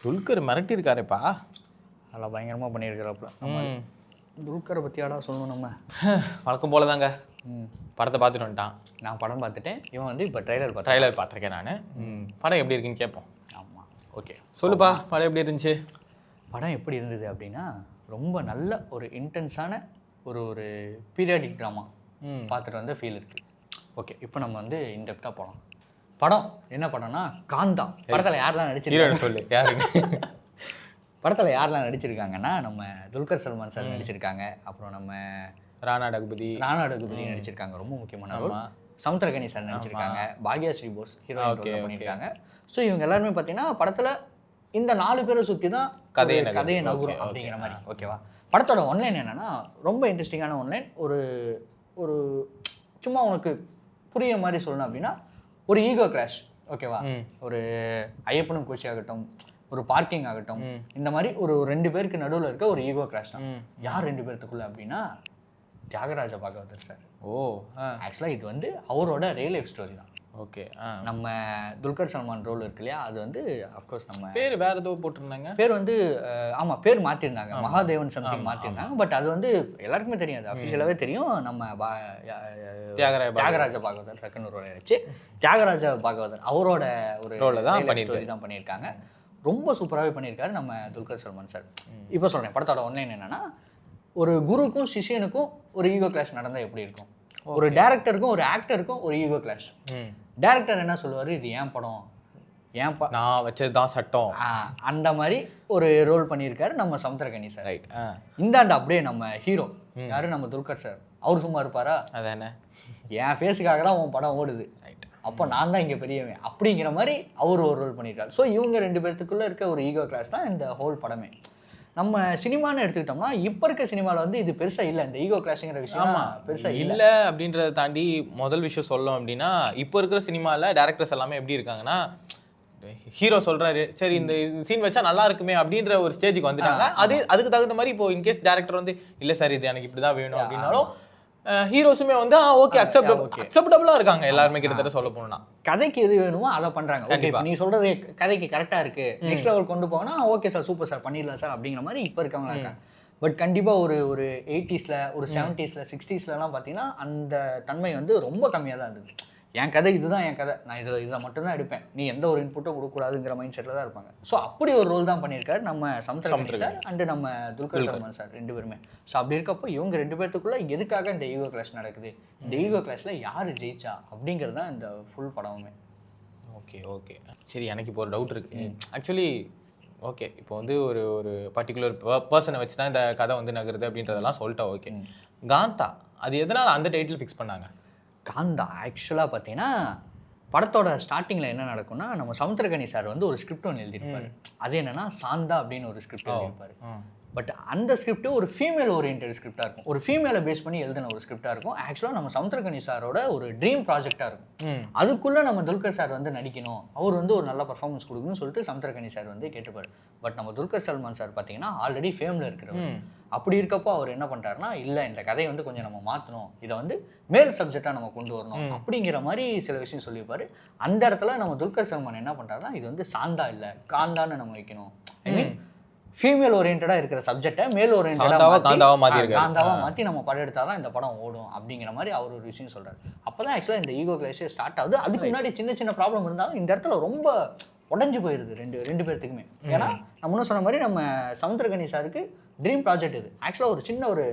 துல்கர் மிரட்டியிருக்காருப்பா. நல்லா பயங்கரமாக பண்ணியிருக்கிறப்ப. துல்கரை பற்றியாடா சொல்லணும் நம்ம. வழக்கம் போல தாங்க. படத்தை பார்த்துட்டு வந்துட்டான். நான் படம் பார்த்துட்டேன். இவன் வந்து இப்போ ட்ரைலர் பார்த்துருக்கேன் நான். படம் எப்படி இருக்குன்னு கேட்போம். ஆமாம், ஓகே சொல்லுப்பா, படம் எப்படி இருந்துச்சு? படம் எப்படி இருந்தது அப்படின்னா, ரொம்ப நல்ல ஒரு இன்டென்ஸான ஒரு பீரியாடிக் ட்ராமா பார்த்துட்டு வந்த ஃபீல் இருக்குது. ஓகே, இப்போ நம்ம வந்து இன்டெப்த்தாக போகலாம். படம் என்ன படம்னா காந்தா. படத்தில் யாரெல்லாம் நடிச்சிருக்காங்க சொல்லு, யாருங்க? படத்தில் யாரெல்லாம் நடிச்சிருக்காங்கன்னா, நம்ம துல்கர் சல்மான் சார் நடிச்சிருக்காங்க. அப்புறம் நம்ம ராணா டகுபதி நடிச்சிருக்காங்க. ரொம்ப முக்கியமான ரோல். சமுத்திரகனி சார் நடிச்சிருக்காங்க. பாக்யாஸ்ரீ போஸ் ஹீரோயின் பண்ணியிருக்காங்க. ஸோ இவங்க எல்லாருமே பார்த்தீங்கன்னா படத்தில் இந்த 4 பேரை சுற்றி தான் கதையை நகரும் அப்படிங்கிற மாதிரி. ஓகேவா? படத்தோட ஒன்லைன் என்னன்னா ரொம்ப இன்ட்ரெஸ்டிங்கான ஒன்லைன். ஒரு சும்மா உனக்கு புரிய மாதிரி சொல்லணும் அப்படின்னா, ஒரு ஈகோ கிளாஷ். ஓகேவா? ஒரு ஐயப்பனும் கோச்சி ஆகட்டும், ஒரு பார்க்கிங் ஆகட்டும், இந்த மாதிரி ஒரு 2 பேருக்கு நடுவில் இருக்க ஒரு ஈகோ கிளாஷ் தான். யார் 2 பேர்த்துக்குள்ள அப்படின்னா, தியாகராஜ பாகவதர் சார். ஆக்சுவலாக இது வந்து அவரோட ரியல் லைஃப் ஸ்டோரி தான். ஓகே. நம்ம துல்கர் சல்மான் ரோல் இருக்கு இல்லையா, அது வந்து அஃப்கோர்ஸ் நம்ம பேர் வேற ஏதோ போட்டிருந்தாங்க. பேர் வந்து ஆமாம், பேர் மாற்றிருந்தாங்க. மகாதேவன் சம்திங் மாற்றிருந்தாங்க. பட் அது வந்து எல்லாருக்குமே தெரியும், அது அஃபிஷியலாகவே தெரியும். நம்ம தியாகராஜ பாகவதர் செகண்ட் ரோல் வச்சு தியாகராஜ பாகவதர் அவரோட ஒரு ரோலில் தான் ஸ்டோரி தான் பண்ணியிருக்காங்க. ரொம்ப சூப்பராகவே பண்ணியிருக்காரு நம்ம துல்கர் சல்மான் சார். இப்போ சொல்கிறேன், படத்தோட ஒன்லைன் என்னென்னா, ஒரு குருக்கும் சிஷியனுக்கும் ஒரு ஈகோ கிளாஷ் நடந்தால் எப்படி இருக்கும், ஒரு டேரக்டருக்கும் ஒரு ஆக்டருக்கும் ஒரு ஈகோ கிளாஷ். டேரக்டர் என்ன சொல்லுவார், இது ஏன் படம், நான் வச்சது தான் சட்டம், அந்த மாதிரி ஒரு ரோல் பண்ணியிருக்காரு நம்ம சமுத்திரகனி சார். ரைட். இந்தாண்ட அப்படியே நம்ம ஹீரோ யாரு, நம்ம துல்கர் சார். அவர் சும்மா இருப்பாரா? அதானே, என் ஃபேஸுக்காக தான் உன் படம் ஓடுது, அப்போ நான் தான் இங்கே பெரியவன் அப்படிங்கிற மாதிரி அவர் ஒரு ரோல் பண்ணியிருக்காரு. ஸோ இவங்க 2 பேர்த்துக்குள்ளே இருக்க ஒரு ஈகோ கிளாஸ் தான் இந்த ஹோல் படமே. நம்ம சினிமான்னு எடுத்துக்கிட்டோம்னா, இப்போ இருக்க சினிமாவில் வந்து இது பெருசாக இல்லை, இந்த ஈகோ கிளாஷுங்கிற விஷயம் பெருசாக இல்லை. அப்படின்றத தாண்டி முதல் விஷயம் சொல்லணும் அப்படின்னா, இப்போ இருக்கிற சினிமாவில் டேரக்டர்ஸ் எல்லாமே எப்படி இருக்காங்கன்னா, ஹீரோ சொல்கிறாரு சரி இந்த சீன் வச்சா நல்லா இருக்குமே அப்படின்ற ஒரு ஸ்டேஜுக்கு வந்துட்டாங்க. அதுக்கு தகுந்த மாதிரி இப்போ இன்கேஸ் டேரக்டர் வந்து இல்லை சார் இது எனக்கு இப்படி தான் வேணும் அப்படின்னாலும் ஹீரோஸுமே வந்து ஓகே அக்செப்டபிளாக இருக்காங்க எல்லாருமே. கிட்டத்தட்ட சொல்ல போனா கதைக்கு எது வேணுமோ அதை பண்ணுறாங்க. ஓகே, நீ சொல்கிறது கதைக்கு கரெக்டாக இருக்குது, நெக்ஸ்ட் லெவல் கொண்டு போனா ஓகே சார், சூப்பர் சார், பண்ணிடலாம் சார் அப்படிங்கிற மாதிரி இப்போ இருக்கவங்க இருக்காங்க. பட் கண்டிப்பாக ஒரு 80s, ஒரு 70s, 60sலாம் பார்த்தீங்கன்னா அந்த தன்மை வந்து ரொம்ப கம்மியாக தான் இருந்தது. என் கதை இதுதான், என் கதை, நான் இதை மட்டும்தான் எடுப்பேன், நீ எந்த ஒரு இன்புட்டும் கொடுக்கக்கூடாதுங்கிற மைண்ட் செட்டில் தான் இருப்பாங்க. ஸோ அப்படி ஒரு ரோல் தான் பண்ணியிருக்காரு நம்ம சமுத்திரகனி சார் அண்டு நம்ம துல்கர் சல்மான் சார் 2 பேருமே. ஸோ அப்படி இருக்கப்போ இவங்க 2 பேர்த்துக்குள்ளே எதுக்காக இந்த ஈகோ கிளாஷ் நடக்குது, இந்த ஈகோ கிளாஷில் யார் ஜெயிச்சா அப்படிங்கிறது தான் இந்த ஃபுல் படமுமே. ஓகே சரி, எனக்கு இப்போ ஒரு டவுட் இருக்குது ஆக்சுவலி. ஓகே, இப்போ வந்து ஒரு பர்டிகுலர் பர்சனை வச்சு தான் இந்த கதை வந்து நகருது அப்படின்றதெல்லாம் சொல்லிட்டா. ஓகே, காந்தா அது எதனால் அந்த டைட்டில் ஃபிக்ஸ் பண்ணாங்க? காந்தா ஆக்சுவலாக பார்த்தீங்கன்னா படத்தோட ஸ்டார்டிங்கில் என்ன நடக்கும்னா, நம்ம சமுத்திரகனி சார் வந்து ஒரு ஸ்கிரிப்ட் ஒன்று எழுதியிருப்பார். அது என்னென்னா சாந்தா அப்படின்னு ஒரு ஸ்கிரிப்ட் எழுதியிருப்பார். பட் அந்த ஸ்கிரிப்ட் ஒரு ஃபீமேல் ஓரியன்டட் ஸ்கிரிப்டாக இருக்கும், ஒரு ஃபீமேலை பேஸ் பண்ணி எழுதின ஒரு ஸ்கிரிப்டாக இருக்கும். ஆக்சுவலாக நம்ம சமுத்திரகனி சாரோட ஒரு ட்ரீம் ப்ராஜெக்டாக இருக்கும். அதுக்குள்ளே நம்ம துல்கர் சார் வந்து நடிக்கணும், அவர் வந்து ஒரு நல்ல பர்ஃபார்மன்ஸ் கொடுக்கணும்னு சொல்லிட்டு சமுத்திரகனி சார் வந்து கேட்டுப்பார். பட் நம்ம துல்கர் சல்மான் சார் பார்த்தீங்கன்னா ஆல்ரெடி ஃபேமில் இருக்கிறவர். அப்படி இருக்கப்போ அவர் என்ன பண்ணுறாருனா, இல்லை இந்த கதையை வந்து கொஞ்சம் நம்ம மாற்றணும், இதை வந்து மேல் சப்ஜெக்டாக நம்ம கொண்டு வரணும் அப்படிங்கிற மாதிரி சில விஷயம் சொல்லியிருப்பார். அந்த இடத்துல நம்ம துல்கர் சல்மான் என்ன பண்ணுறாருனா, இது வந்து சாந்தா இல்லை காந்தான்னு நம்ம வைக்கணும், ஐ மீன் ஃபீமேல் ஓரியன்டாக இருக்கிற சப்ஜெக்டை மேல் ஓரியன்டாக காந்தாவாக மாற்றி நம்ம படம் எடுத்தால் தான் இந்த படம் ஓடும் அப்படிங்கிற மாதிரி அவர் ஒரு விஷயம் சொல்கிறார். அப்போ தான் ஆக்சுவலாக இந்த ஈகோ கிளாஷே ஸ்டார்ட் ஆகுது. அதுக்கு முன்னாடி சின்ன ப்ராப்ளம் இருந்தாலும் இந்த இடத்துல ரொம்ப உடஞ்சி போயிடுது ரெண்டு பேர்த்துக்குமே. ஏன்னா நம்ம முன்ன சொன்ன மாதிரி நம்ம சமுத்திரகனி சாருக்கு ட்ரீம் ப்ராஜெக்ட் இது. ஆக்சுவலாக ஒரு சின்ன ஒரு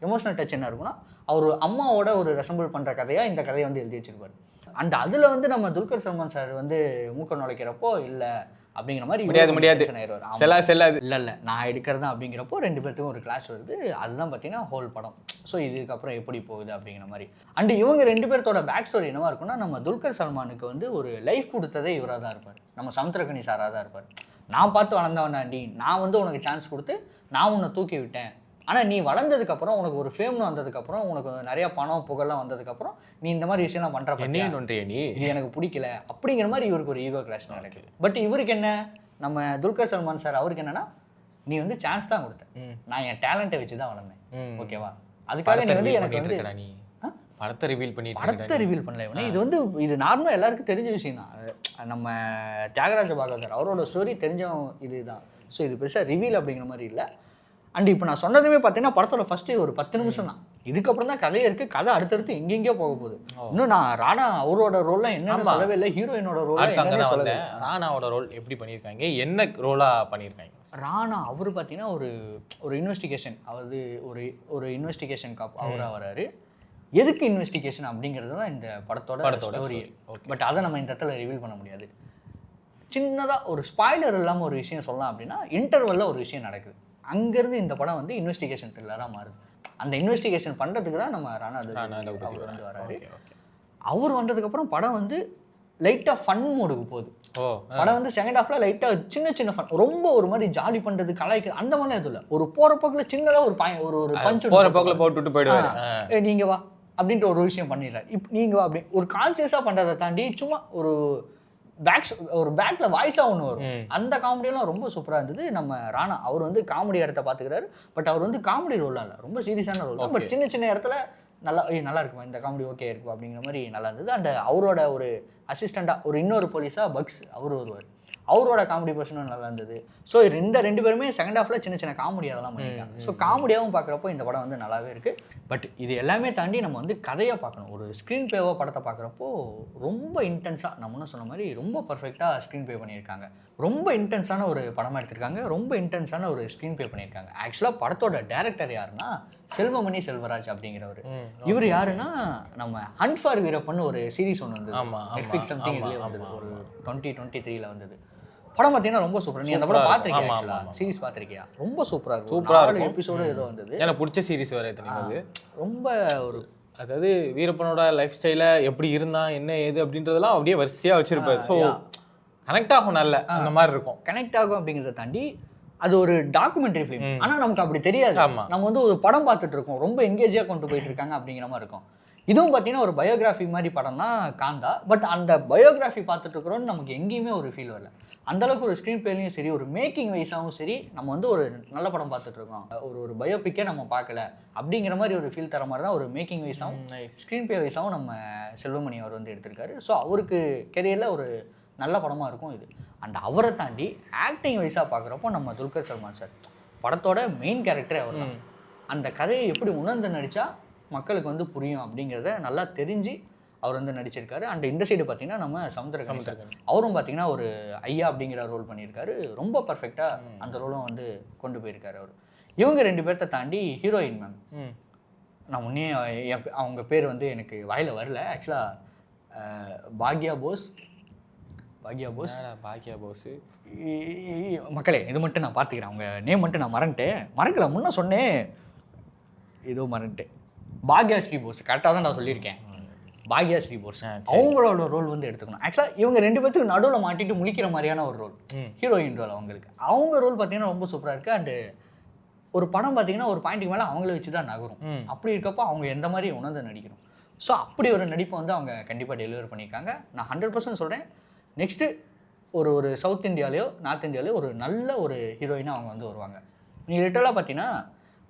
எமோஷனல் டச் என்ன இருக்குன்னா, அவர் அம்மாவோட ஒரு ரெசம்பிள் பண்ணுற கதையாக இந்த கதையை வந்து எழுதி வச்சிருப்பார். அண்ட் அதில் வந்து நம்ம துல்கர் சல்மான் சார் வந்து மூக்க நுழைக்கிறப்போ இல்லை அப்படிங்கிற மாதிரி முடியாது இல்லை நான் எடுக்கிறது தான் அப்படிங்கிறப்போ 2 பேர்த்துக்கும் ஒரு கிளாஷ் வருது. அதுதான் பார்த்தீங்கன்னா ஹோல் படம். ஸோ இதுக்கப்புறம் எப்படி போகுது அப்படிங்கிற மாதிரி. அண்ட் இவங்க 2 பேர்த்தோட பேக் ஸ்டோரி என்னவா இருக்குன்னா, நம்ம துல்கர் சல்மானுக்கு வந்து ஒரு லைஃப் கொடுத்ததே இவராக தான் இருப்பார், நம்ம சமுத்திரகனி சாராக தான் இருப்பார். நான் பார்த்து வளர்ந்தவனாண்டி, நான் வந்து உனக்கு சான்ஸ் கொடுத்து நான் உன்னை தூக்கி விட்டேன், ஆனால் நீ வளர்ந்ததுக்கப்புறம் உனக்கு ஒரு ஃபேம்னு வந்ததுக்கப்புறம் உனக்கு நிறைய பணம் புகழ்லாம் வந்ததுக்கப்புறம் நீ இந்த மாதிரி விஷயம்லாம் பண்ணுறப்ப நீ எனக்கு பிடிக்கல அப்படிங்கிற மாதிரி இவருக்கு ஒரு ஈகோ கிளாஷ் நடக்குது. பட் இவருக்கு என்ன, நம்ம துல்கர் சல்மான் சார் அவருக்கு என்னன்னா, நீ வந்து சான்ஸ் தான் கொடுத்த, நான் என் டேலண்ட்டை வச்சு தான் வளர்ந்தேன், ஓகேவா, அதுக்காக நீ வந்து எனக்கு வந்து படத்தை ரிவீல் படத்தை ரிவீல் பண்ணல இவனே. இது நார்மலாக எல்லாருக்கும் தெரிஞ்ச விஷயம் தான். நம்ம தியாகராஜ பாகவதர் அவரோட ஸ்டோரி தெரிஞ்சவன் இதுதான். ஸோ இது பெருசாக ரிவீல் அப்படிங்கிற மாதிரி இல்லை. அண்ட் இப்போ நான் சொன்னதுமே பார்த்தீங்கன்னா படத்தோட ஃபஸ்ட்டு ஒரு 10 நிமிஷம் தான். இதுக்கப்புறம் தான் கதையே இருக்குது. கதை அடுத்தடுத்து எங்கெங்கேயோ போக போகுது. இன்னும் நான் ராணா அவரோட ரோல்லாம் என்னென்ன சொல்லவே இல்லை, ஹீரோயினோட ரோல் என்னென்ன சொல்லவே. ராணாவோட ரோல் எப்படி பண்ணியிருக்காங்க, என்ன ரோலாக பண்ணியிருக்காங்க? ராணா அவர் பார்த்தீங்கன்னா ஒரு இன்வெஸ்டிகேஷன், அதாவது ஒரு இன்வெஸ்டிகேஷன் காப் அவராக வராரு. எதுக்கு இன்வெஸ்டிகேஷன் அப்படிங்கிறது தான் இந்த படத்தோட ஸ்டோரி. பட் அதை நம்ம இந்த இடத்துல ரிவீல் பண்ண முடியாது. சின்னதாக ஒரு ஸ்பாய்லர் இல்லாமல் ஒரு விஷயம் சொல்லலாம் அப்படின்னா, இன்டர்வலில் ஒரு விஷயம் நடக்குது. அங்கேருந்து இந்த படம் வந்து இன்வெஸ்டிகேஷன் த்ரில்லராக மாறுது. அந்த இன்வெஸ்டிகேஷன் பண்ணுறதுக்கு தான் நம்ம ராணா அவர் வந்து வராரு. அவர் வந்ததுக்கப்புறம் படம் வந்து லைட்டாக ஃபன் மோடுக்கு போகுது. படம் வந்து செகண்ட் ஹாஃப்ல லைட்டாக சின்ன ஃபன், ரொம்ப ஒரு மாதிரி ஜாலி பண்ணுறது, கலாய்க்கு அந்த மாதிரிலாம் எதுவும் இல்லை. ஒரு போகிற போக்கில் சின்னதாக ஒரு பஞ்ச் போகிற போக்கில் போட்டுவிட்டு போயிடுவாரு. நீங்கள் வா அப்படின்ற ஒரு விஷயம் பண்ணிடுறாரு. நீங்கள் வா அப்படி ஒரு கான்சியஸாக பண்ணுறதை தாண்டி சும்மா ஒரு பேக்கில் வாய்ஸாக ஒன்று வரும். அந்த காமெடியெல்லாம் ரொம்ப சூப்பராக இருந்தது. நம்ம ராணா அவர் வந்து காமெடி இடத்த பார்த்துக்கிறாரு. பட் அவர் வந்து காமெடி ரோல்லாம் இல்லை, ரொம்ப சீரியஸான ரோல் தான். பட் சின்ன இடத்துல நல்லா இருக்குமா, இந்த காமெடி ஓகே இருக்கும் அப்படிங்கிற மாதிரி நல்லா இருந்தது. அண்ட் அவரோட ஒரு அசிஸ்டண்ட்டாக இன்னொரு போலீஸாக பக்ஸ் அவர் வருவார். அவரோட காமெடி பர்சனும் நல்லா இருந்தது. ஸோ இந்த 2 பேருமே செகண்ட் ஹாஃபில் சின்ன காமெடி அதெல்லாம் பண்ணியிருக்காங்க. ஸோ காமெடியாகவும் பார்க்குறப்போ இந்த படம் வந்து நல்லாவே இருக்குது. பட் இது எல்லாமே தாண்டி நம்ம வந்து கதையாக பார்க்கணும். ஒரு ஸ்க்ரீன் பிளேவாக படத்தை பார்க்குறப்போ ரொம்ப இன்டென்ஸாக, நம்ம என்ன சொன்ன மாதிரி ரொம்ப பர்ஃபெக்டாக ஸ்க்ரீன் பிளே பண்ணியிருக்காங்க. ரொம்ப இன்டென்ஸான ஒரு படமாக எடுத்திருக்காங்க. ரொம்ப இன்டென்ஸான ஒரு ஸ்க்ரீன் பிளே பண்ணியிருக்காங்க. ஆக்சுவலாக படத்தோட டைரக்டர் யாருன்னா செல்வமணி செல்வராஜ் அப்படிங்கிறவர். இவர் யாருன்னா, நம்ம ஹண்ட் ஃபார் வீரப்பன் ஒரு சீரிஸ் ஒன்று வந்தது, நெட்ஃப்ளிக்ஸ் சம்திங் இதுலேயே வந்தது, ஒரு 2023 வந்தது. படம் பார்த்தீங்கன்னா ரொம்ப சூப்பர். நீ அந்த படம் பார்த்துருக்கியா? ஆக்சுவலாக சீரிஸ் பார்த்துருக்கியா? ரொம்ப சூப்பராக இருக்கும். எபிசோடு ஏதோ வந்தது, எனக்கு பிடிச்ச சீரிஸ் வேறு. தெரியாது ரொம்ப ஒரு, அதாவது வீரப்பனோட லைஃப் ஸ்டைலை எப்படி இருந்தான், என்ன ஏது அப்படின்றதெல்லாம் அப்படியே வரிசையாக வச்சிருப்பாரு. ஸோ கனெக்ட் ஆகும், நல்ல அந்த மாதிரி இருக்கும். கனெக்ட் ஆகும் அப்படிங்கிறத தாண்டி அது ஒரு டாக்குமெண்ட்ரி ஃபிலிம். ஆனால் நமக்கு அப்படி தெரியாது. நம்ம வந்து ஒரு படம் பார்த்துட்டு இருக்கோம், ரொம்ப எங்கேஜாக கொண்டு போயிட்டு இருக்காங்க அப்படிங்கிற மாதிரி இருக்கும். இதுவும் பார்த்தீங்கன்னா ஒரு பயோகிராஃபி மாதிரி படம் தான் காந்தா. பட் அந்த பயோகிராஃபி பார்த்துட்டு இருக்கிறோன்னு நமக்கு எங்கேயுமே ஒரு ஃபீல் வரல. அந்தளவுக்கு ஒரு ஸ்க்ரீன் பிளேலையும் சரி, ஒரு மேக்கிங் வைஸாகவும் சரி, நம்ம வந்து ஒரு நல்ல படம் பார்த்துட்டு இருக்கோம். ஒரு பயோபிக்கே நம்ம பார்க்கல அப்படிங்கிற மாதிரி ஒரு ஃபீல் தர மாதிரி தான் ஒரு மேக்கிங் வைஸாகவும் ஸ்க்ரீன் பிளே வைஸாகவும் நம்ம செல்வமணி அவர் வந்து எடுத்திருக்காரு. ஸோ அவருக்கு கெரியரில் ஒரு நல்ல படமாக இருக்கும் இது. அண்ட் அவரை தாண்டி ஆக்டிங் வைஸாக பார்க்குறப்போ நம்ம துல்கர் சல்மான் சார், படத்தோட மெயின் கேரக்டரே அவர் தான். அந்த கதையை எப்படி உணர்ந்து நடித்தா மக்களுக்கு வந்து புரியும் அப்படிங்கிறத நல்லா தெரிஞ்சு அவர் வந்து நடிச்சிருக்காரு. அண்ட் இந்த சைடு பார்த்தீங்கன்னா நம்ம சமுத்திரகனி சார், அவரும் பார்த்தீங்கன்னா ஒரு ஐயா அப்படிங்கிற ரோல் பண்ணியிருக்காரு. ரொம்ப பர்ஃபெக்டாக அந்த ரோலும் வந்து கொண்டு போயிருக்காரு அவர். இவங்க 2 பேர்த்த தாண்டி ஹீரோயின் மேம், நான் முன்னே அவங்க பேர் வந்து எனக்கு வாயில் வரல. ஆக்சுவலாக பாக்யா போஸ் மக்களே, இது மட்டும் நான் பார்த்துக்கிறேன். அவங்க நேம் மட்டும் நான் மறக்கல, முன்ன சொன்னேன், ஏதோ மறந்துட்டேன். பாக்யாஸ்ரீ போஸ், கரெக்டாக தான் நான் சொல்லியிருக்கேன். பாக்யாஸ்ரீ போஸ் அவங்களோட ரோல் வந்து எடுத்துக்கணும். ஆக்சுவலாக இவங்க 2 பேர்த்துக்கு நடுவில் மாட்டிட்டு முழிக்கிற மாதிரியான ஒரு ரோல், ஹீரோயின் ரோல் அவங்களுக்கு. அவங்க ரோல் பார்த்தீங்கன்னா ரொம்ப சூப்பராக இருக்குது. அண்டு ஒரு படம் பார்த்தீங்கன்னா ஒரு பாயிண்ட்டுக்கு மேலே அவங்கள வச்சு தான் நகரும். அப்படி இருக்கப்போ அவங்க எந்த மாதிரி உணர்ந்து நடிக்கணும். ஸோ அப்படி ஒரு நடிப்பை வந்து அவங்க கண்டிப்பாக டெலிவர் பண்ணியிருக்காங்க. நான் 100% சொல்கிறேன். நெக்ஸ்ட்டு ஒரு சவுத் இந்தியாலேயோ நார்த் இந்தியாலேயோ ஒரு நல்ல ஒரு ஹீரோயினாக அவங்க வந்து வருவாங்க. நீங்கள் லிட்டரலாக பார்த்தீங்கன்னா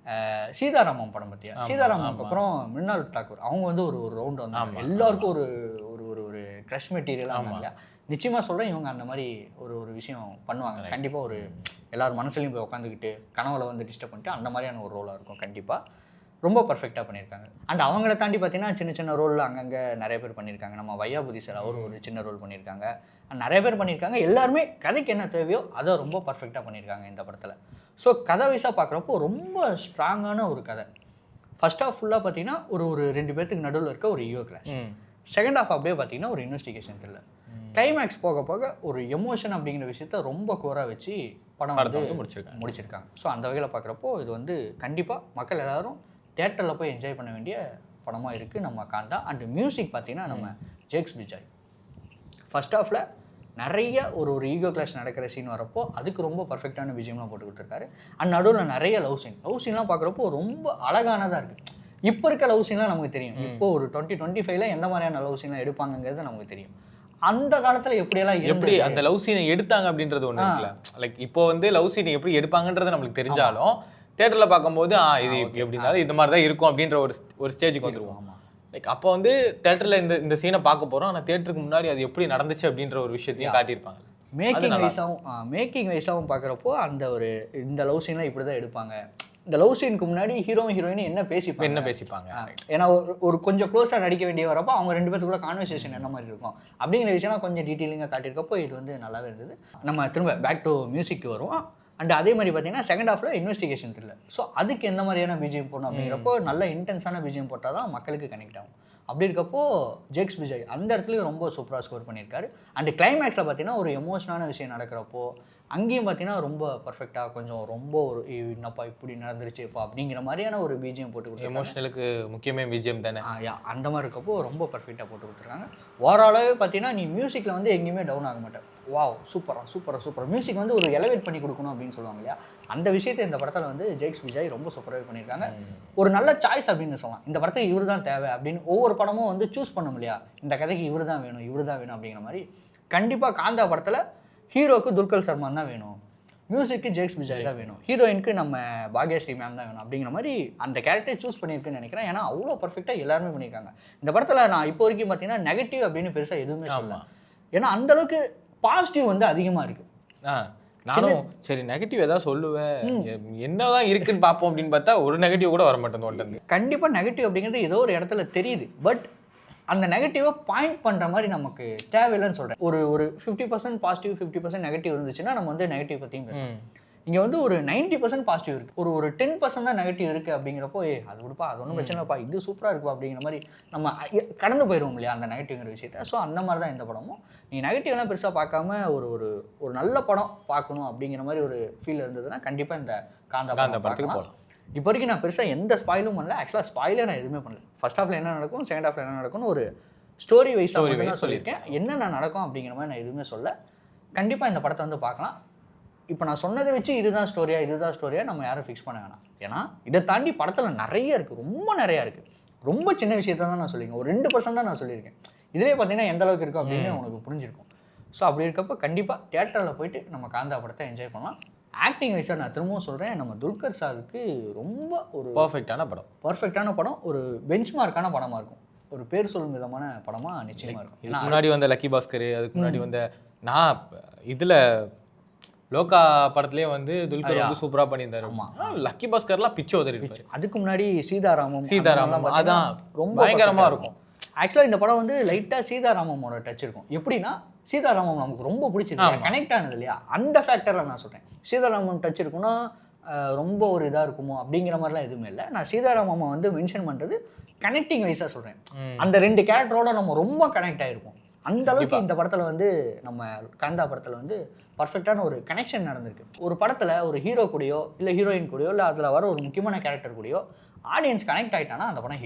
சீதாராமம் படம் பார்த்தியா? சீதாராமனுக்கு அப்புறம் மிருனால் தாக்கூர் அவங்க வந்து ஒரு ரவுண்டு வந்தாங்க. எல்லாருக்கும் ஒரு ஒரு ஒரு க்ரஷ் மெட்டீரியலாக இருந்தாங்க. நிச்சயமாக சொல்கிறேன், இவங்க அந்த மாதிரி ஒரு விஷயம் பண்ணுவாங்க கண்டிப்பாக. ஒரு எல்லாரும் மனசுலையும் போய் உட்காந்துக்கிட்டு கனவுல வந்து டிஸ்டர்ப் பண்ணிட்டு அந்த மாதிரியான ஒரு ரோலாக இருக்கும் கண்டிப்பாக. ரொம்ப பர்ஃபெக்டாக பண்ணியிருக்காங்க. அண்ட் அவங்கள தாண்டி பார்த்தீங்கன்னா சின்ன ரோல் அங்கங்கே நிறைய பேர் பண்ணியிருக்காங்க. நம்ம வையாபுதி சார் அவர் ஒரு சின்ன ரோல் பண்ணியிருக்காங்க. அண்ட் நிறைய பேர் பண்ணியிருக்காங்க. எல்லாருமே கதைக்கு என்ன தேவையோ அதை ரொம்ப பர்ஃபெக்டாக பண்ணியிருக்காங்க இந்த படத்தில். ஸோ கதை வைஸாக பார்க்குறப்போ ரொம்ப ஸ்ட்ராங்கான ஒரு கதை. ஃபர்ஸ்ட் ஹாஃப் ஃபுல்லாக பார்த்தீங்கன்னா ஒரு 2 பேர்த்துக்கு நடுவில் இருக்க ஒரு ஈகோ கிளாஷ். செகண்ட் ஹாஃப் அப்படியே பார்த்தீங்கன்னா ஒரு இன்வெஸ்டிகேஷன் த்ரில்லர். கிளைமேக்ஸ் போக ஒரு எமோஷன் அப்படிங்கிற விஷயத்த ரொம்ப கோராக வச்சு படம் வந்து முடிச்சிருக்காங்க. ஸோ அந்த வகையில் பார்க்குறப்போ இது வந்து கண்டிப்பாக மக்கள் எல்லோரும் தியேட்டரில் போய் என்ஜாய் பண்ண வேண்டிய படமாக இருக்குது நம்ம காந்தா. அண்ட் மியூசிக் பார்த்தீங்கன்னா நம்ம ஜேக்ஸ் பிஜாய் ஃபர்ஸ்ட் ஹாஃபில் நிறைய ஒரு ஈகோ கிளாஷ் நடக்கிற சீன் வரப்போ அதுக்கு ரொம்ப பர்ஃபெக்டான விஜயம்லாம் போட்டுக்கிட்டு இருக்காரு. அண்ட் நடுவில் நிறைய லவ் சீன்லாம் பார்க்குறப்போ ரொம்ப அழகானதாக இருக்குது. இப்போ இருக்க லவ் சீன்லாம் நமக்கு தெரியும். இப்போ ஒரு 2025ல் எந்த மாதிரியான லவ் சீன்லாம் எடுப்பாங்கிறது நமக்கு தெரியும். அந்த காலத்தில் எப்படி அந்த லவ் சீனை எடுத்தாங்க அப்படின்றது ஒன்று இருக்குல்ல. லைக் இப்போ வந்து லவ் சீனை எப்படி எடுப்பாங்கன்றது நம்மளுக்கு தெரிஞ்சாலும் தேட்டரில் பார்க்கும்போது இது எப்படி இருந்தாலும் இந்த மாதிரி தான் இருக்கும் அப்படின்ற ஒரு ஸ்டேஜுக்கு வந்துருவோம். லைக் அப்போ வந்து தேட்டரில் இந்த சீனை பார்க்க போகிறோம், ஆனால் தேட்டருக்கு முன்னாடி அது எப்படி நடந்துச்சு அப்படின்ற ஒரு விஷயத்தையும் காட்டியிருப்பாங்க. மேக்கிங் வைஸாகவும் பார்க்குறப்போ அந்த ஒரு இந்த லவ் சீன்லாம் இப்படி தான் எடுப்பாங்க, இந்த லவ் சீனுக்கு முன்னாடி ஹீரோ ஹீரோயின் என்ன பேசிப்பாங்க, ஏன்னா ஒரு கொஞ்சம் க்ளோஸாக நடிக்க வேண்டிய வரப்போ அவங்க 2 பேத்துக்குள்ள கான்வர்சேஷன் என்ன மாதிரி இருக்கும் அப்படிங்கிற விஷயம்லாம் கொஞ்சம் டீட்டெயிலிங்காக காட்டியிருக்கப்போ இது வந்து நல்லாவே இருந்தது. நம்ம திரும்ப பேக் டு மியூசிக்கு வருவோம். அண்ட் அதே மாதிரி பார்த்தீங்கன்னா செகண்ட் ஹாஃபில் இன்வெஸ்டிகேஷன் த்ரில்லர். ஸோ அதுக்கு எந்த மாதிரியான பிஜிஎம் போடணும் அப்படிங்கிறப்போ நல்ல இன்டென்ஸான பிஜிஎம் போட்டால் தான் மக்களுக்கு கனெக்ட் ஆகும். அப்படி இருக்கப்போ ஜேக்ஸ் விஜய் அந்த இடத்துலையும் ரொம்ப சூப்பராக ஸ்கோர் பண்ணியிருக்காரு. அண்ட் கிளைமேக்ஸில் பார்த்தீங்கன்னா ஒரு எமோஷனான விஷயம் நடக்கிறப்போ அங்கேயும் பார்த்தீங்கன்னா ரொம்ப பர்ஃபெக்டாக கொஞ்சம் ரொம்ப ஒரு என்னப்பா இப்படி நடந்துருச்சுப்பா அப்படிங்கிற மாதிரியான ஒரு பிஜிஎம் போட்டு கொடுத்து, எமோஷனலுக்கு முக்கியமே பிஜிஎம் தானே, அந்த மாதிரி இருக்கப்போ ரொம்ப பர்ஃபெக்டாக போட்டு கொடுத்துருக்காங்க. ஓவராலாகவே பார்த்தீங்கன்னா நீ மியூசிக்கில் வந்து எங்கேயுமே டவுன் ஆக மாட்டேன். வாவ் சூப்பராக மியூசிக் வந்து ஒரு எலவேட் பண்ணி கொடுக்கணும் அப்படின்னு சொல்லுவாங்க இல்லையா, அந்த விஷயத்தை இந்த படத்தில் வந்து ஜேக்ஸ் விஜய் ரொம்ப சூப்பராகவே பண்ணியிருக்காங்க. ஒரு நல்ல சாய்ஸ் அப்படின்னு சொல்லலாம். இந்த படத்துக்கு இவர் தான் தேவை அப்படின்னு ஒவ்வொரு படமும் வந்து சூஸ் பண்ண இல்லையா, இந்த கதைக்கு இவர் தான் வேணும் அப்படிங்கிற மாதிரி. கண்டிப்பாக காந்தா படத்தில் ஹீரோக்கு துல்கர் சல்மான் தான் வேணும், மியூசிக்கு ஜேக்ஸ் விஜய் தான் வேணும், ஹீரோயினுக்கு நம்ம பாக்யஸ்ரீ மேம் தான் வேணும் அப்படிங்கிற மாதிரி அந்த கேரக்டரை சூஸ் பண்ணியிருக்குன்னு நினைக்கிறேன். ஏன்னா அவ்வளோ பர்ஃபெக்டாக எல்லாருமே பண்ணியிருக்காங்க. இந்த படத்தில் நான் இப்போ வரைக்கும் பார்த்தீங்கன்னா நெகட்டிவ் அப்படின்னு பெருசாக எதுவுமே சொல்லலாம். ஏன்னா அந்தளவுக்கு பாசிட்டிவ் வந்து அதிகமாக இருக்குது. நானும் சரி நெகட்டிவ் ஏதாவது சொல்லுவேன், என்னதான் இருக்குன்னு பார்ப்போம் அப்படின்னு பார்த்தா ஒரு நெகட்டிவ் கூட வர மாட்டேங்குது. கண்டிப்பாக நெகட்டிவ் அப்படிங்கிறது ஏதோ ஒரு இடத்துல தெரியுது, பட் அந்த நெகட்டிவை பாயிண்ட் பண்ணுற மாதிரி நமக்கு தேவையில்லைன்னு சொல்கிறேன். ஒரு 50% பாசிட்டிவ் 50% நெகட்டிவ் இருந்துச்சுன்னா நம்ம வந்து நெகட்டிவ் பற்றியும் பேசணும். இங்கே வந்து ஒரு 90% பாசிட்டிவ் இருக்குது, ஒரு 10% தான் நெகட்டிவ் இருக்குது அப்படிங்கிறப்போ அது விடுப்பா, அது ஒன்றும் பிரச்சனை இல்லைப்பா, இது சூப்பராக இருக்குப்பா அப்படிங்கிற மாதிரி நம்ம கடந்து போயிடுவோம் இல்லையா அந்த நெகட்டிவ்ங்கிற விஷயத்த. ஸோ அந்த மாதிரி தான் இந்த படமும். நீ நெகட்டிவ்லாம் பெருசாக பார்க்காம ஒரு நல்ல படம் பார்க்கணும் அப்படிங்கிற மாதிரி ஒரு ஃபீல் இருந்ததுன்னா கண்டிப்பாக இந்த காந்தா படத்துக்கு போகலாம். இப்போ வரைக்கும் நான் பெருசாக எந்த ஸ்பாயிலும் பண்ணல. ஆக்சுவலாக ஸ்பாயிலே நான் எதுவுமே பண்ணல. ஃபர்ஸ்ட் ஹாஃபில் என்ன நடக்கும், செகண்ட் ஹாஃபில் என்ன நடக்கும்னு ஒரு ஸ்டோரி வைஸாக நான் சொல்லியிருக்கேன். என்னென்ன நடக்கும் அப்படிங்கிற மாதிரி நான் எதுவுமே சொல்ல. கண்டிப்பாக இந்த படத்தை வந்து பார்க்கலாம். இப்போ நான் சொன்னதை வச்சு இதுதான் ஸ்டோரியா நம்ம யாரும் ஃபிக்ஸ் பண்ண வேணாம். ஏன்னா இதை தாண்டி படத்தில் நிறைய இருக்குது, ரொம்ப நிறையா இருக்குது. ரொம்ப சின்ன விஷயத்த தான் நான் சொல்லியிருக்கேன், ஒரு 2% தான் நான் சொல்லியிருக்கேன். இதிலே பார்த்தீங்கன்னா எந்த அளவுக்கு இருக்கும் அப்படின்னு உனக்கு புரிஞ்சிருக்கும். ஸோ அப்படி இருக்கப்போ கண்டிப்பாக தியேட்டரில் போயிட்டு நம்ம காந்தா படத்தை என்ஜாய் பண்ணலாம். ஆக்டிங் வைஸாக நான் திரும்பவும் சொல்கிறேன், நம்ம துல்கர் சாருக்கு ரொம்ப ஒரு பர்ஃபெக்டான படம், ஒரு பெஞ்ச்மார்க்கான படமாக இருக்கும், ஒரு பேர் சொல்லும் விதமான படமாக நிச்சயமாக இருக்கும். இதுக்கு முன்னாடி வந்த லக்கி பாஸ்கர், அதுக்கு முன்னாடி வந்த நான் இதில் லோகா படத்துலேயே வந்து துல்கர் வந்து சூப்பராக பண்ணியிருந்தாரு. லக்கி பாஸ்கர்லாம் பிச்சு உதறிடுச்சு. அதுக்கு முன்னாடி சீதாராமம் அதான் ரொம்ப பயங்கரமாக இருக்கும். ஆக்சுவலாக இந்த படம் வந்து லைட்டாக சீதாராமமோட டச் இருக்கும். எப்படின்னா சீதாராமம் நமக்கு ரொம்ப பிடிச்சிருக்கு, கனெக்ட் ஆனது இல்லையா, அந்த ஃபேக்டரில் நான் சொல்கிறேன். சீதாராமம் டச் இருக்குன்னா ரொம்ப ஒரு இதாக இருக்குமோ அப்படிங்கிற மாதிரிலாம் எதுவுமே இல்லை. நான் சீதாராமம்மை வந்து மென்ஷன் பண்ணுறது கனெக்டிங் வைஸாக சொல்கிறேன். அந்த 2 கேரக்டரோட நம்ம ரொம்ப கனெக்ட் ஆகிருப்போம். அந்த அளவுக்கு இந்த படத்தில் வந்து நம்ம காந்தா படத்தில் வந்து பர்ஃபெக்டான ஒரு கனெக்ஷன் நடந்திருக்கு. ஒரு படத்தில் ஒரு ஹீரோ கூடயோ இல்லை ஹீரோயின் கூடயோ இல்லை அதில் வர ஒரு முக்கியமான கேரக்டர் கூடயோ ஆடியன்ஸ் கனெக்ட் ஆகிட்டானா அந்த படம்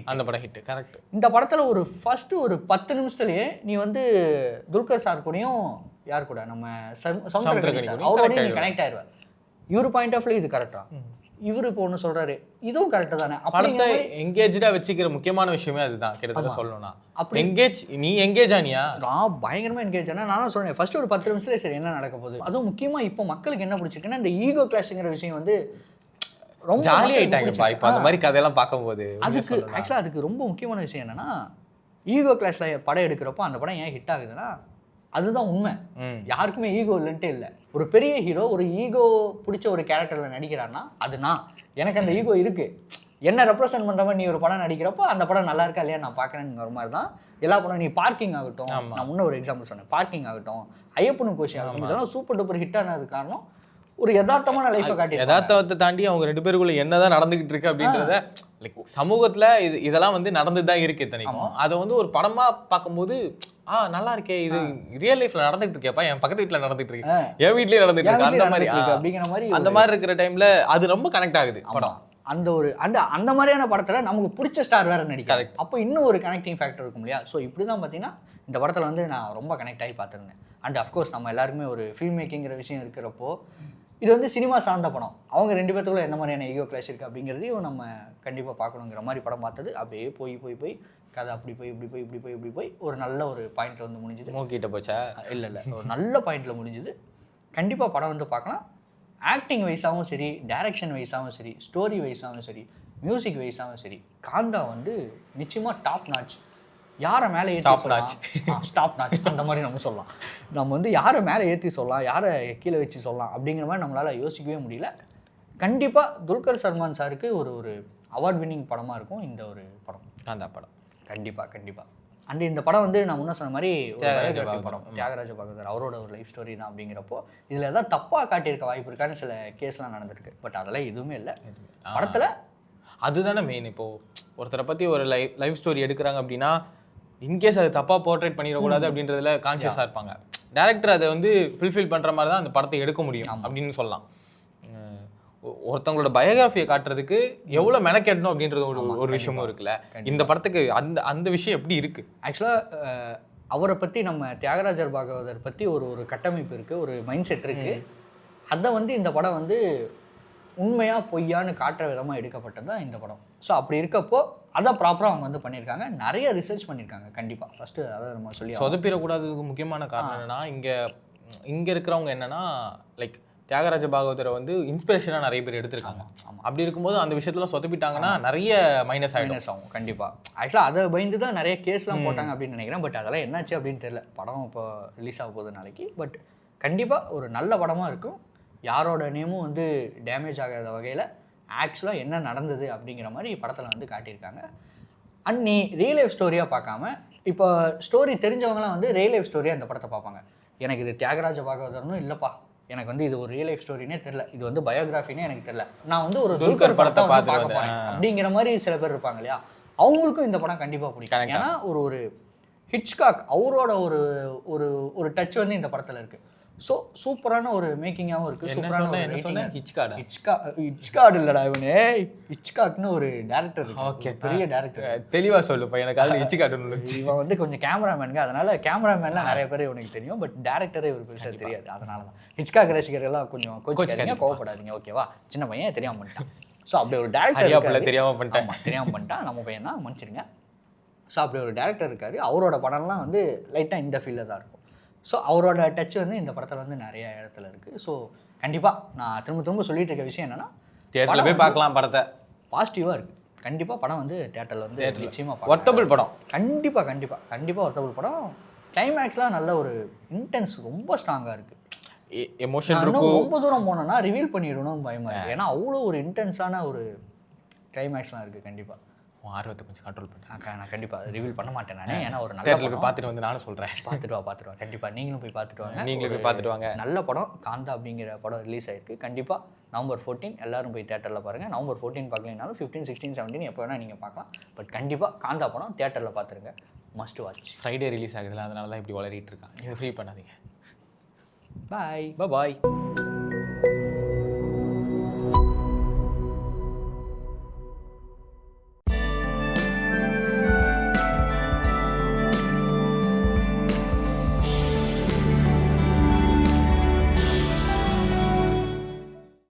ஹிட். கரெக்ட். இந்த படத்தில் ஒரு ஃபஸ்ட்டு ஒரு 10 நிமிஷத்துலேயே நீ வந்து துல்கர் சார் கூடயும் யார் கூட நம்ம சமுத்திரக்கனி சார் அவரோடய நீ கனெக்ட் ஆயிடுவார். இவர் பாயிண்ட் ஆஃப் வியூ இது கரெக்டா, இவர் இப்போ ஒன்று சொல்கிறாரு இதுவும் கரெக்டு தானே. படத்தை எங்கேஜாக வச்சுக்கிற முக்கியமான விஷயமே அதுதான் கிட்டத்தட்ட சொல்லணும்னா. அப்படி நீ எங்கேஜ் ஆனியா? நான் பயங்கரமாக என்கேஜ் ஆனால் நான் சொல்கிறேன் ஃபஸ்ட்டு ஒரு 10 நிமிஷத்துல சரி என்ன நடக்க போகுது. அதுவும் முக்கியமாக இப்போ மக்களுக்கு என்ன பிடிச்சிருக்குன்னா இந்த ஈகோ கிளாஷுங்கிற விஷயம் வந்து ரொம்ப ஜாலி ஆகிட்டாங்கப்பா இப்போ அந்த மாதிரி கதையெல்லாம் பார்க்கும்போது. அதுக்கு ஆக்சுவலாக அதுக்கு ரொம்ப முக்கியமான விஷயம் என்னென்னா ஈகோ கிளாஷில் படம் எடுக்கிறப்போ அந்த படம் ஏன் ஹிட் ஆகுதுன்னா அதுதான் உண்மை. யாருக்குமே ஈகோ இல்லைன்ட்டே இல்லை. ஒரு பெரிய ஹீரோ ஒரு ஈகோ பிடிச்ச ஒரு கேரக்டரில் நடிக்கிறான்னா அது எனக்கு அந்த ஈகோ இருக்குது, என்ன ரெப்ரசென்ட் பண்ணுற மாதிரி நீ ஒரு படம் நடிக்கிறப்போ அந்த படம் நல்லா இருக்கா இல்லையா நான் பார்க்குறேங்கிற மாதிரி தான் எல்லா படம். நீ பார்க்கிங் ஆகட்டும், நான் முன்ன ஒரு எக்ஸாம்பிள் சொன்னேன், பார்க்கிங் ஆகட்டும், ஐயப்பனு கோஷி ஆகட்டும், இதெல்லாம் சூப்பர் டூப்பர் ஹிட் ஆனது காரணம் ஒரு யதார்த்தமான லைஃப்பை காட்டி. யதார்த்தத்தை தாண்டி அவங்க 2 பேருக்குள்ள என்னதான் நடந்துகிட்டு இருக்கு அப்படின்றத லைக் சமூகத்தில் இதெல்லாம் வந்து நடந்து தான் இருக்கு இத்தனைக்கும். அதை வந்து ஒரு படமா பார்க்கும்போது நல்லா இருக்கே, இது ரியல் லைஃப்ல நடந்துட்டு இருக்கேப்பா, என் பக்கத்து வீட்டில் நடந்துட்டு இருக்கு, என் வீட்லயே நடந்துட்டு இருக்கு அந்த மாதிரி அப்படிங்கிற மாதிரி அந்த மாதிரி இருக்கிற டைம்ல அது ரொம்ப கனெக்ட் ஆகுது படம். அந்த மாதிரியான படத்தில் நமக்கு பிடிச்ச ஸ்டார் வேறு நடிக்கிறாங்க, அப்போ இன்னும் ஒரு கனெக்டிங் ஃபேக்டர் இருக்கும் இல்லையா. ஸோ இப்படி தான் பார்த்தீங்கன்னா இந்த படத்தில் வந்து நான் ரொம்ப கனெக்ட் ஆகி பார்த்துருந்தேன். அண்ட் அஃப்கோர்ஸ் நம்ம எல்லாருக்குமே ஒரு ஃபில்ம் மேக்கிங்கிற விஷயம் இருக்கிறப்போ இது வந்து சினிமா சார்ந்த படம், அவங்க 2 பேத்துக்குள்ள எந்த மாதிரியான ஈகோ கிளாஷ் இருக்குது அப்படிங்கிறதையும் நம்ம கண்டிப்பாக பார்க்கணுங்கிற மாதிரி படம் பார்த்தது. அப்படியே போய் கதை அப்படி போய் இப்படி போய் ஒரு நல்ல ஒரு பாயிண்ட்டில் வந்து முடிஞ்சுது. மூக்கிட்ட போச்சா? இல்லை ஒரு நல்ல பாயிண்ட்டில் முடிஞ்சுது. கண்டிப்பாக படம் வந்து பார்க்கலாம். ஆக்டிங் வைஸாகவும் சரி, டைரக்ஷன் வைஸாகவும் சரி, ஸ்டோரி வைஸாகவும் சரி, மியூசிக் வைஸாகவும் சரி, காந்தா வந்து நிச்சயமாக டாப் நாச். யாரை மேலே ஏற்றி Stop சொல்லலாம், ஸ்டாப் நாச் அந்த மாதிரி நம்ம சொல்லலாம். நம்ம வந்து யாரை மேலே ஏற்றி சொல்லலாம், யாரை கீழே வச்சு சொல்லலாம் அப்படிங்கிற மாதிரி நம்மளால் யோசிக்கவே முடியல. கண்டிப்பாக துல்கர் சல்மான் சாருக்கு ஒரு அவார்ட் வின்னிங் படமாக இருக்கும் இந்த ஒரு படம். அந்த படம் கண்டிப்பாக. அண்ட் இந்த படம் வந்து நான் முன்ன சொன்ன மாதிரி தியாகராஜ biography படம், தியாகராஜ பாகவதர் அவரோட ஒரு லைஃப் ஸ்டோரி தான். அப்படிங்கிறப்போ இதில் ஏதாவது தப்பாக காட்டியிருக்க வாய்ப்பு இருக்கான்னு சில கேஸ்லாம் நடந்திருக்கு. பட் அதெல்லாம் எதுவுமே இல்லை படத்தில். அதுதானே மெயின். இப்போ ஒருத்தரை பற்றி ஒரு லைஃப் ஸ்டோரி எடுக்கிறாங்க அப்படின்னா இன்கேஸ் அது தப்பாக போர்ட்ரேட் பண்ணிடக்கூடாது அப்படின்றதுல கான்சியஸாக இருப்பாங்க. டேரக்டர் அதை வந்து ஃபுல்ஃபில் பண்ணுற மாதிரி தான் அந்த படத்தை எடுக்க முடியும் அப்படின்னு சொல்லலாம். ஒருத்தவங்களோட பயோகிராஃபியை காட்டுறதுக்கு எவ்வளோ மெனக்கெட்டணும் அப்படின்றது ஒரு விஷயமும் இருக்குல்ல. இந்த படத்துக்கு அந்த விஷயம் எப்படி இருக்கு? ஆக்சுவலாக அவரை பற்றி நம்ம தியாகராஜர் பாகவதர் பற்றி ஒரு கட்டமைப்பு இருக்குது, ஒரு மைண்ட் செட் இருக்குது. அதை வந்து இந்த படம் வந்து உண்மையாக பொய்யான்னு காட்டுற விதமாக எடுக்கப்பட்டது தான் இந்த படம். ஸோ அப்படி இருக்கப்போ அதை ப்ராப்பராக அவங்க வந்து பண்ணியிருக்காங்க, நிறைய ரிசர்ச் பண்ணியிருக்காங்க. கண்டிப்பாக ஃபஸ்ட்டு அதை நம்ம சொல்லி சொதப்பிடக்கூடாததுக்கு முக்கியமான காரணம் என்னன்னா, இங்கே இருக்கிறவங்க என்னன்னா லைக் தியாகராஜ பாகவதரை வந்து இன்ஸ்பிரேஷனாக நிறைய பேர் எடுத்திருக்காங்க. அப்படி இருக்கும்போது அந்த விஷயத்துல சொதப்பிட்டாங்கன்னா நிறைய மைனஸ் ஆகும். கண்டிப்பாக. ஆக்சுவலாக அதை பயந்து தான் நிறைய கேஸ்லாம் போட்டாங்க அப்படின்னு நினைக்கிறேன். பட் அதெல்லாம் என்னாச்சு அப்படின்னு தெரியல. படம் இப்போ ரிலீஸ் ஆக போகுது நாளைக்கு. பட் கண்டிப்பாக ஒரு நல்ல படமாக இருக்கும். யாரோட நேமும் வந்து டேமேஜ் ஆகாத வகையில் ஆக்சுவலாக என்ன நடந்தது அப்படிங்கிற மாதிரி படத்தில் வந்து காட்டியிருக்காங்க. அண்ட் நீ ரியல் லைஃப் ஸ்டோரியாக பார்க்காம, இப்போ ஸ்டோரி தெரிஞ்சவங்களாம் வந்து ரியல் லைஃப் ஸ்டோரியாக அந்த படத்தை பார்ப்பாங்க. எனக்கு இது தியாகராஜ பாகவதர்னும் இல்லைப்பா, எனக்கு வந்து இது ஒரு ரியல் லைஃப் ஸ்டோரினே தெரியல, இது வந்து பயோகிராஃபினே எனக்கு தெரியல, நான் வந்து ஒரு துல்கர் படத்தை பார்க்க போகிறேன் அப்படிங்கிற மாதிரி சில பேர் இருப்பாங்க இல்லையா. அவங்களுக்கும் இந்த படம் கண்டிப்பாக பிடிக்கும். ஏன்னா ஒரு ஹிட்ச்காக் அவரோட ஒரு டச் வந்து இந்த படத்தில் இருக்குது. ஸோ சூப்பரான ஒரு மேக்கிங்காகவும் இருக்குது. சூப்பரான ஹிட்ச்காக் இல்லைடா இவனே, ஹிட்ச்காக்னு ஒரு டேரக்டர். ஓகே, பெரிய டேரக்டர். தெளிவாக சொல்லுப்பா, எனக்கு அது ஹிட்ச்காக். இவன் வந்து கொஞ்சம் கேமராமேனுங்க, அதனால கேமராமேன்லாம் நிறைய பேர் இவனுக்கு தெரியும். பட் டேரக்டரே ஒரு பெருசாக தெரியாது. அதனால தான் ஹிட்ச்காக் ரசிகர்கள்லாம் கொஞ்சம் கோச்சிக்காதீங்க, கோவப்படாதீங்க, ஓகேவா? சின்ன பையன் தெரியாமல் பண்ணிட்டான். ஸோ அப்படி ஒரு டேரக்டர் தெரியாமல் பண்ணிட்டான், நம்ம பையன் தான், மன்னிச்சிருங்க. ஸோ அப்படி ஒரு டேரக்டர் இருக்காரு. அவரோட படம்லாம் வந்து லைட்டாக இந்த ஃபீல்டில் தான் இருக்கும். ஸோ அவரோட டச் வந்து இந்த படத்தில் வந்து நிறைய இடத்துல இருக்குது. ஸோ கண்டிப்பாக நான் திரும்ப சொல்லிட்டு இருக்க விஷயம் என்னென்னா, தியேட்டரில் போய் பார்க்கலாம் படத்தை. பாசிட்டிவாக இருக்குது. கண்டிப்பாக படம் வந்து தியேட்டரில் வந்து நிச்சயமாக ஒர்த்தபிள் படம். கண்டிப்பாக ஒர்த்தபிள் படம். கிளைமேக்ஸ்லாம் நல்ல ஒரு இன்டென்ஸ், ரொம்ப ஸ்ட்ராங்காக இருக்குது. எமோஷன் ரொம்ப தூரம் போனோன்னா ரிவீல் பண்ணிடணும்னு பயமாக இருக்குது. ஏன்னா அவ்வளோ ஒரு இன்டென்ஸான ஒரு கிளைமேக்ஸ்லாம் இருக்குது. கண்டிப்பாக ஆர்வத்தை கொஞ்சம் கண்ட்ரோல் பண்ணுறேன். நான் கண்டிப்பாக ரிவீல் பண்ண மாட்டேன் நான். ஏன்னா ஒரு நல்ல தேட்டரில் போய் பார்த்துட்டு வந்து நானும் சொல்கிறேன். பார்த்துட்டு வா கண்டிப்பாக. நீங்களும் போய் பார்த்துட்டு வாங்க. நீங்களும் போய் பார்த்துட்டு வாங்க. நல்ல படம் காந்தா அப்படிங்கிற படம் ரிலீஸ் ஆயிருக்கு. கண்டிப்பாக November 14 எல்லாரும் போய் தேட்டரில் பாருங்கள். November 14 பார்க்கலனாலும் 15, 16, 17 எப்போ வேணால் நீங்கள் பார்க்கலாம். பட் கண்டிப்பாக காந்தா படம் தேட்டரில் பார்த்துருங்க. Must watch. ஃப்ரைடே ரிலீஸ் ஆகுதுல, அதனால தான் இப்படி வளரிட்டு இருக்கான். நீங்கள் ஃப்ரீ பண்ணாதீங்க. பாய். பாய்.